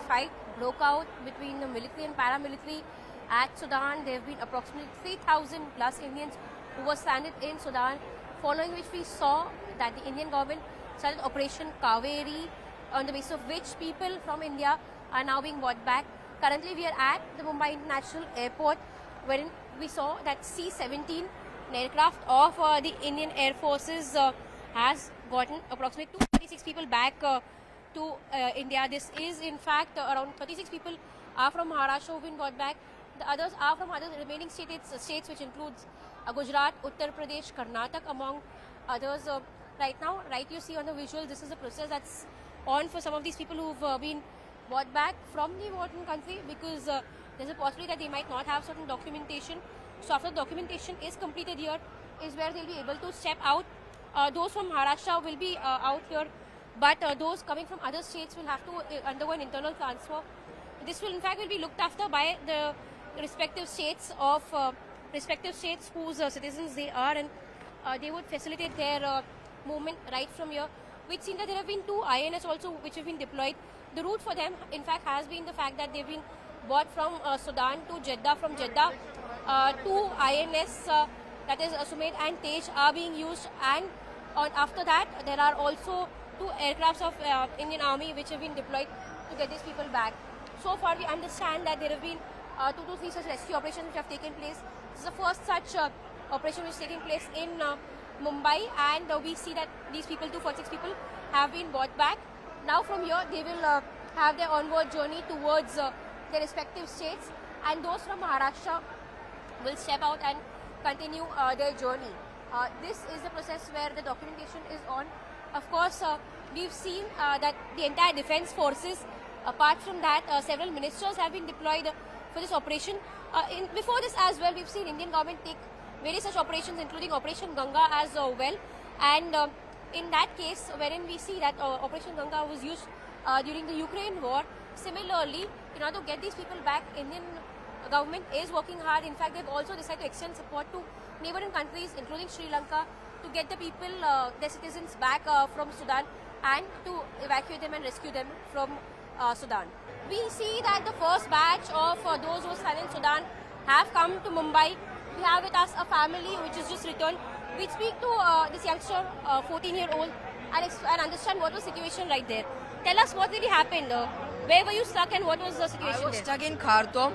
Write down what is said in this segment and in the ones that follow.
fight broke out between the military and paramilitary at Sudan. There have been approximately 3,000 plus Indians who were stranded in Sudan, following which we saw that the Indian government started Operation Kaveri, on the basis of which people from India are now being brought back. Currently, we are at the Mumbai International Airport, wherein we saw that C-17 aircraft of the Indian Air Forces has gotten approximately 236 people back to India. This is in fact around 36 people are from Maharashtra who have been brought back. The others are from other remaining states which includes Gujarat, Uttar Pradesh, Karnataka among others. Right now, you see on the visual, this is a process that's on for some of these people who've been brought back from the important country, because there's a possibility that they might not have certain documentation. So after the documentation is completed here is where they'll be able to step out. Those from Maharashtra will be out here, but those coming from other states will have to undergo an internal transfer. This will in fact will be looked after by the respective states whose citizens they are, and they would facilitate their movement right from here. We've seen that there have been 2 INS also which have been deployed. The route for them in fact has been the fact that they've been brought from Sudan to Jeddah. From Jeddah, 2 INS that is Sumed and Tej are being used, and after that there are also 2 aircrafts of Indian Army which have been deployed to get these people back. So far we understand that there have been 2 to 3 such rescue operations which have taken place. This is the first such operation which is taking place in Mumbai, and we see that these people, 246 people, have been brought back. Now from here they will have their onward journey towards their respective states, and those from Maharashtra will step out and continue their journey. This is the process where the documentation is on. Of course, we've seen that the entire defense forces, apart from that, several ministers have been deployed for this operation. Before this as well, we've seen Indian government take various such operations, including Operation Ganga as well. And in that case, wherein we see that Operation Ganga was used during the Ukraine war, similarly, in order to get these people back, Indian government is working hard. In fact, they've also decided to extend support to neighboring countries, including Sri Lanka, to get the people, their citizens back from Sudan, and to evacuate them and rescue them from Sudan. We see that the first batch of those who are stranded in Sudan have come to Mumbai. We have with us a family which is just returned. We speak to this youngster, 14-year-old, and understand what was the situation right there. Tell us what really happened. Where were you stuck and what was the situation I was there? stuck in Khartoum.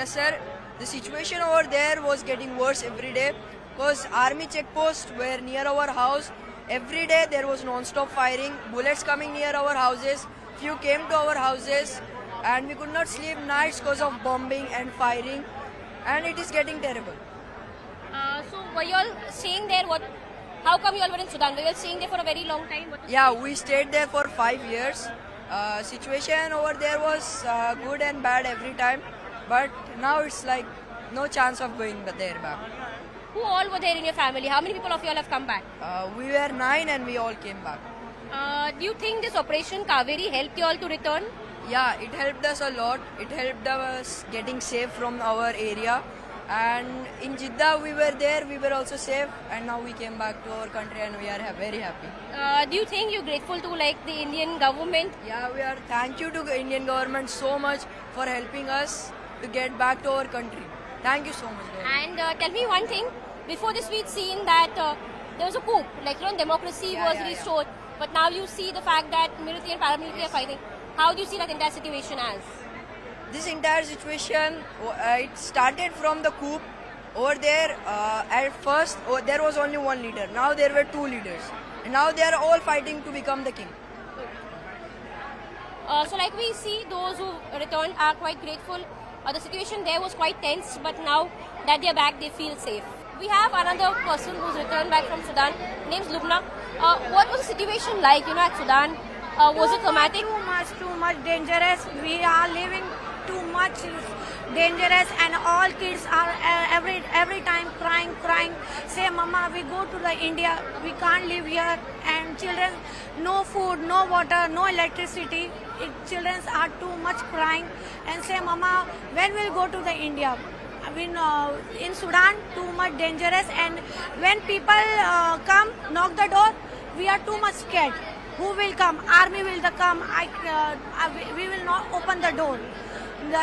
Sir, the situation over there was getting worse every day, because army checkposts were near our house. Every day there was non-stop firing, bullets coming near our houses. Few came to our houses, and we could not sleep nights because of bombing and firing, and it is getting terrible. So were you all staying there? How come you all were in Sudan? Were you all staying there for a very long time? Yeah, we stayed there for 5 years. Situation over there was good and bad every time, but now it's like no chance of going there back. Who all were there in your family? How many people of you all have come back? We were 9 and we all came back. Do you think this Operation Kaveri helped you all to return? Yeah, it helped us a lot. It helped us getting safe from our area. And in Jeddah we were there, we were also safe, and now we came back to our country and we are very happy. Do you think you're grateful to the Indian government? Yeah, we are. Thank you to the Indian government so much for helping us to get back to our country. Thank you so much. And tell me one thing. Before this we'd seen that there was a coup, democracy was restored. But now you see the fact that military and paramilitary are fighting. How do you see that entire situation as? This entire situation, it started from the coup. Over there, at first, there was only one leader. Now there were 2 leaders. And now they are all fighting to become the king. So like we see, those who returned are quite grateful. The situation there was quite tense, but now that they are back, they feel safe. We have another person who's returned back from Sudan. Name's Lubna. What was the situation like, at Sudan? Was it traumatic? Too much dangerous. We are living too much dangerous, and all kids are every time crying. Say, Mama, we go to the India. We can't live here. And children, no food, no water, no electricity. Children are too much crying and say, Mama, when we'll go to the India? I mean, in Sudan, too much dangerous, and when people come, knock the door, we are too much scared. who will come? Army will come. We will not open the door.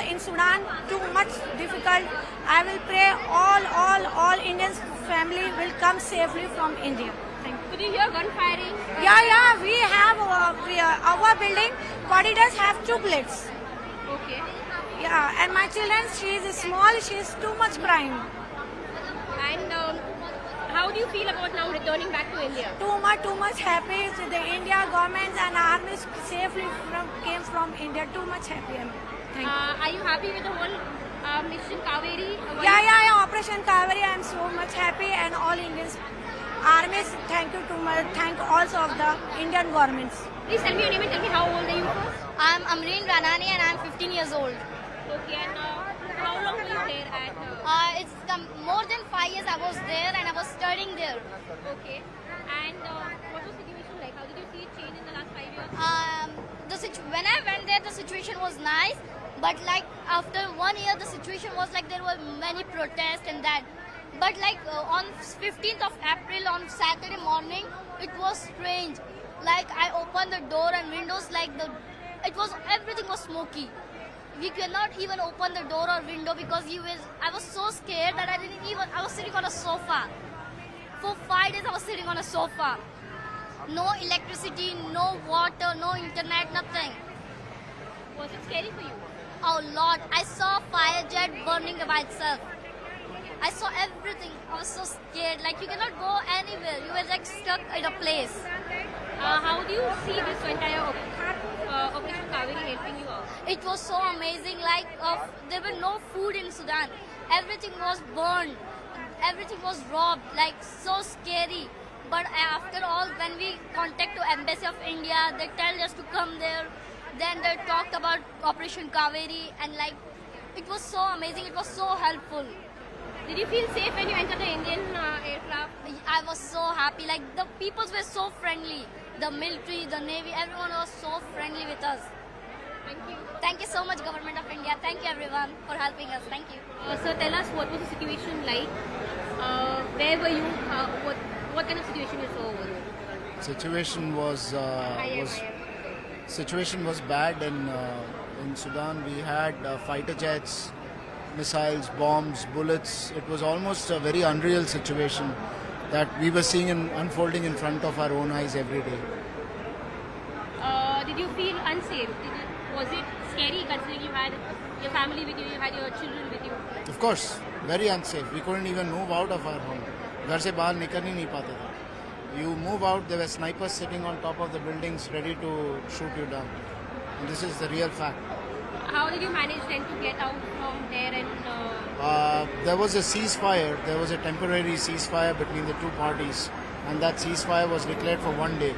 In Sudan, too much difficult. I will pray all Indian family will come safely from India. Thank you. Could you hear gun firing? Yeah. We have our building corridors have 2 bullets. Okay. Yeah, and my children, she is small. She is too much crying. And how do you feel about now returning back to India? Too much happy. So the India government and army safely came from India. Too much happy. Thank you. Are you happy with the whole Mission Kaveri? Yeah. Operation Kaveri. I am so much happy, and all Indians, armies. Thank you too much. Thank also of the Indian governments. Please tell me your name and tell me how old are you first? I'm Amreen Ranani and I'm 15 years old. Okay, and how long were you there at? It's more than 5 years I was there and I was studying there. Okay, and what was the situation like? How did you see it change in the last 5 years? When I went there, the situation was nice, but like after 1 year, the situation was like there were many protests and that. But like on 15th of April on Saturday morning, it was strange. Like I opened the door and windows, like everything was smoky. We cannot even open the door or window because I was so scared that I was sitting on a sofa. For 5 days I was sitting on a sofa. No electricity, no water, no internet, nothing. Was it scary for you? A lot. I saw fire jet burning by itself. I saw everything. I was so scared. Like you cannot go anywhere. You were like stuck in a place. How do you see this entire Operation Kaveri helping you out? It was so amazing. Like there were no food in Sudan. Everything was burned. Everything was robbed. Like so scary. But after all, when we contact to Embassy of India, they tell us to come there. Then they talked about Operation Kaveri, and like it was so amazing. It was so helpful. Did you feel safe when you entered the Indian aircraft? I was so happy. Like the peoples were so friendly. The military, the navy, everyone was so friendly with us. Thank you. Thank you so much, Government of India. Thank you everyone for helping us. Thank you. So tell us, what was the situation like? Where were you? What kind of situation you saw over there? Situation was bad in Sudan. We had fighter jets, missiles, bombs, bullets. It was almost a very unreal situation that we were seeing unfolding in front of our own eyes every day. Did you feel unsafe? Was it scary considering you had your family with you, you had your children with you? Of course, very unsafe. We couldn't even move out of our home. घर से बाहर निकल ही नहीं पाते थे. You move out, there were snipers sitting on top of the buildings ready to shoot you down. And this is the real fact. How did you manage then to get out from there and... There was a ceasefire. There was a temporary ceasefire between the two parties. And that ceasefire was declared for 1 day.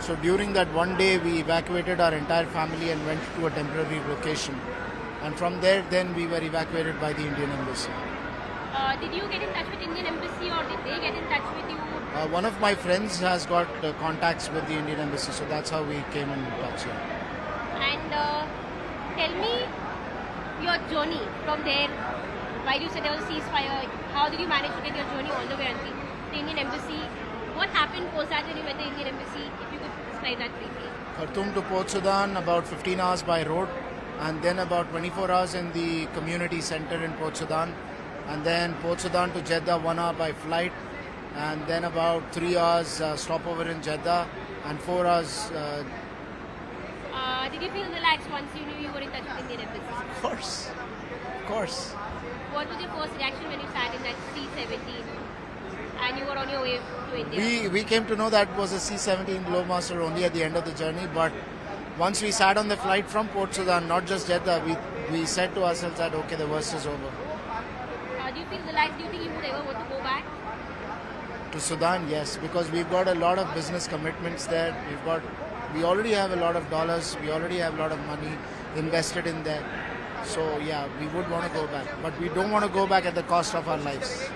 So during that 1 day, we evacuated our entire family and went to a temporary location. And from there, then we were evacuated by the Indian Embassy. Did you get in touch with Indian Embassy or did they get in touch with you? One of my friends has got contacts with the Indian Embassy, so that's how we came in touch here. And tell me your journey from there. While you said there was a ceasefire, how did you manage to get your journey all the way until the Indian Embassy? What happened post that when you went to the Indian Embassy? If you could describe that briefly. Khartoum to Port Sudan, about 15 hours by road, and then about 24 hours in the community center in Port Sudan, and then Port Sudan to Jeddah, 1 hour by flight, and then about 3 hours stopover in Jeddah, and 4 hours. Did you feel relaxed once you knew you were in touch with Indian Embassy? Of course, of course. What was your first reaction when you sat in that C-17 and you were on your way to India? We came to know that it was a C-17 Globemaster only at the end of the journey, but once we sat on the flight from Port Sudan, not just Jeddah, we said to ourselves that okay, the worst is over. Do you feel relaxed? Do you think you would ever want to go back? To Sudan, yes, because we've got a lot of business commitments there. We already have a lot of dollars, we already have a lot of money invested in there. So yeah, we would want to go back, but we don't want to go back at the cost of our lives.